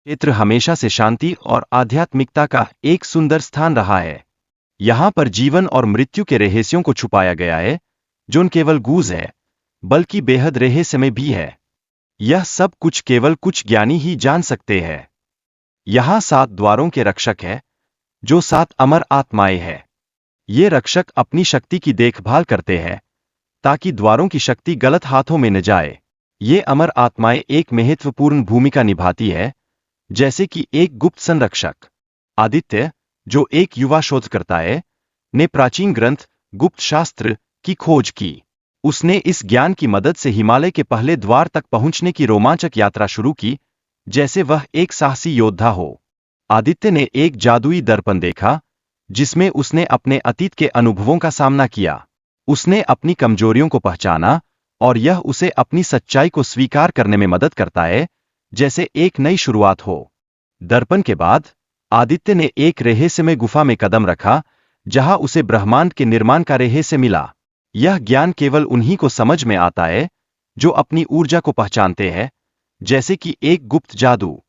क्षेत्र हमेशा से शांति और आध्यात्मिकता का एक सुंदर स्थान रहा है। यहाँ पर जीवन और मृत्यु के रहस्यों को छुपाया गया है, जो न केवल गूज है, बल्कि बेहद रहस्यमय भी है। यह सब कुछ केवल कुछ ज्ञानी ही जान सकते हैं। यहाँ 7 द्वारों के रक्षक हैं, जो 7 अमर आत्माएं हैं। ये रक्षक अपनी शक्ति की देखभाल करते हैं, ताकि द्वारों की शक्ति गलत हाथों में न जाए। ये अमर आत्माएं एक महत्वपूर्ण भूमिका निभाती है, जैसे कि एक गुप्त संरक्षक। आदित्य, जो एक युवा शोधकर्ता है, ने प्राचीन ग्रंथ गुप्त शास्त्र की खोज की। उसने इस ज्ञान की मदद से हिमालय के पहले द्वार तक पहुंचने की रोमांचक यात्रा शुरू की, जैसे वह एक साहसी योद्धा हो। आदित्य ने एक जादुई दर्पण देखा, जिसमें उसने अपने अतीत के अनुभवों का सामना किया। उसने अपनी कमजोरियों को पहचाना, और यह उसे अपनी सच्चाई को स्वीकार करने में मदद करता है, जैसे एक नई शुरुआत हो। दर्पण के बाद आदित्य ने एक रहस्यमय गुफा में कदम रखा, जहां उसे ब्रह्मांड के निर्माण का रहस्य मिला। यह ज्ञान केवल उन्हीं को समझ में आता है, जो अपनी ऊर्जा को पहचानते हैं, जैसे कि एक गुप्त जादू।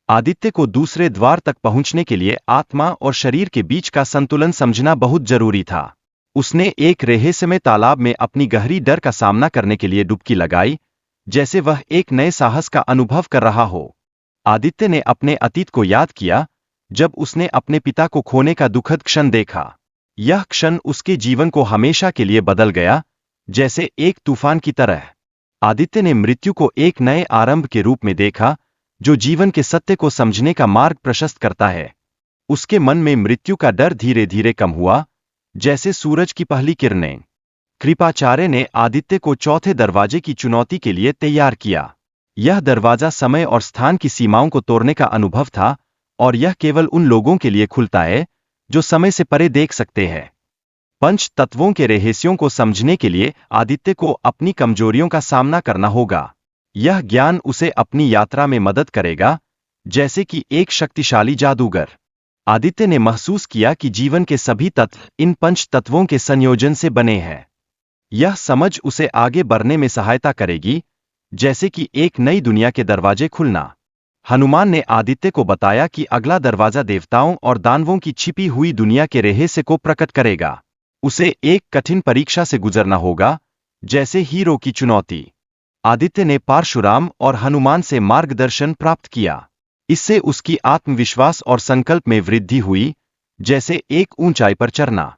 आदित्य को दूसरे द्वार तक पहुंचने के लिए आत्मा और शरीर के बीच का संतुलन समझना बहुत जरूरी था। उसने एक रहस्यमय तालाब में अपनी गहरी डर का सामना करने के लिए डुबकी लगाई, जैसे वह एक नए साहस का अनुभव कर रहा हो। आदित्य ने अपने अतीत को याद किया, जब उसने अपने पिता को खोने का दुखद क्षण देखा। यह क्षण उसके जीवन को हमेशा के लिए बदल गया, जैसे एक तूफान की तरह। आदित्य ने मृत्यु को एक नए आरंभ के रूप में देखा, जो जीवन के सत्य को समझने का मार्ग प्रशस्त करता है। उसके मन में मृत्यु का डर धीरे धीरे कम हुआ, जैसे सूरज की पहली किरणें। कृपाचार्य ने आदित्य को चौथे दरवाजे की चुनौती के लिए तैयार किया। यह दरवाजा समय और स्थान की सीमाओं को तोड़ने का अनुभव था, और यह केवल उन लोगों के लिए खुलता है, जो समय से परे देख सकते हैं। पंच तत्वों के रहस्यों को समझने के लिए आदित्य को अपनी कमजोरियों का सामना करना होगा। यह ज्ञान उसे अपनी यात्रा में मदद करेगा, जैसे कि एक शक्तिशाली जादूगर। आदित्य ने महसूस किया कि जीवन के सभी तत्व इन पंच तत्वों के संयोजन से बने हैं। यह समझ उसे आगे बढ़ने में सहायता करेगी, जैसे कि एक नई दुनिया के दरवाजे खुलना। हनुमान ने आदित्य को बताया कि अगला दरवाजा देवताओं और दानवों की छिपी हुई दुनिया के रहस्य को प्रकट करेगा। उसे एक कठिन परीक्षा से गुजरना होगा, जैसे हीरो की चुनौती। आदित्य ने परशुराम और हनुमान से मार्गदर्शन प्राप्त किया। इससे उसकी आत्मविश्वास और संकल्प में वृद्धि हुई, जैसे एक ऊंचाई पर चढ़ना।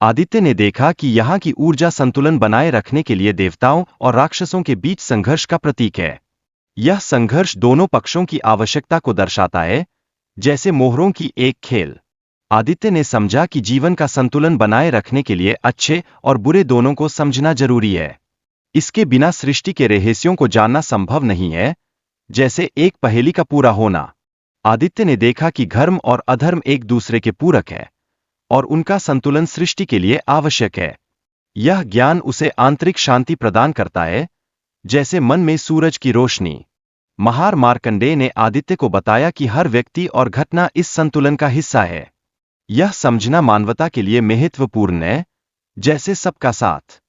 आदित्य ने देखा कि यहाँ की ऊर्जा संतुलन बनाए रखने के लिए देवताओं और राक्षसों के बीच संघर्ष का प्रतीक है। यह संघर्ष दोनों पक्षों की आवश्यकता को दर्शाता है, जैसे मोहरों की एक खेल। आदित्य ने समझा कि जीवन का संतुलन बनाए रखने के लिए अच्छे और बुरे दोनों को समझना जरूरी है। इसके बिना सृष्टि के रहस्यों को जानना संभव नहीं है, जैसे एक पहेली का पूरा होना। आदित्य ने देखा कि धर्म और अधर्म एक दूसरे के पूरक है, और उनका संतुलन सृष्टि के लिए आवश्यक है। यह ज्ञान उसे आंतरिक शांति प्रदान करता है, जैसे मन में सूरज की रोशनी। महार मार्कंडेय ने आदित्य को बताया कि हर व्यक्ति और घटना इस संतुलन का हिस्सा है। यह समझना मानवता के लिए महत्वपूर्ण है, जैसे सबका साथ।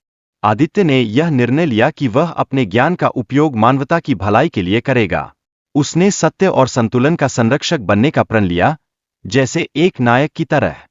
आदित्य ने यह निर्णय लिया कि वह अपने ज्ञान का उपयोग मानवता की भलाई के लिए करेगा। उसने सत्य और संतुलन का संरक्षक बनने का प्रण लिया, जैसे एक नायक की तरह।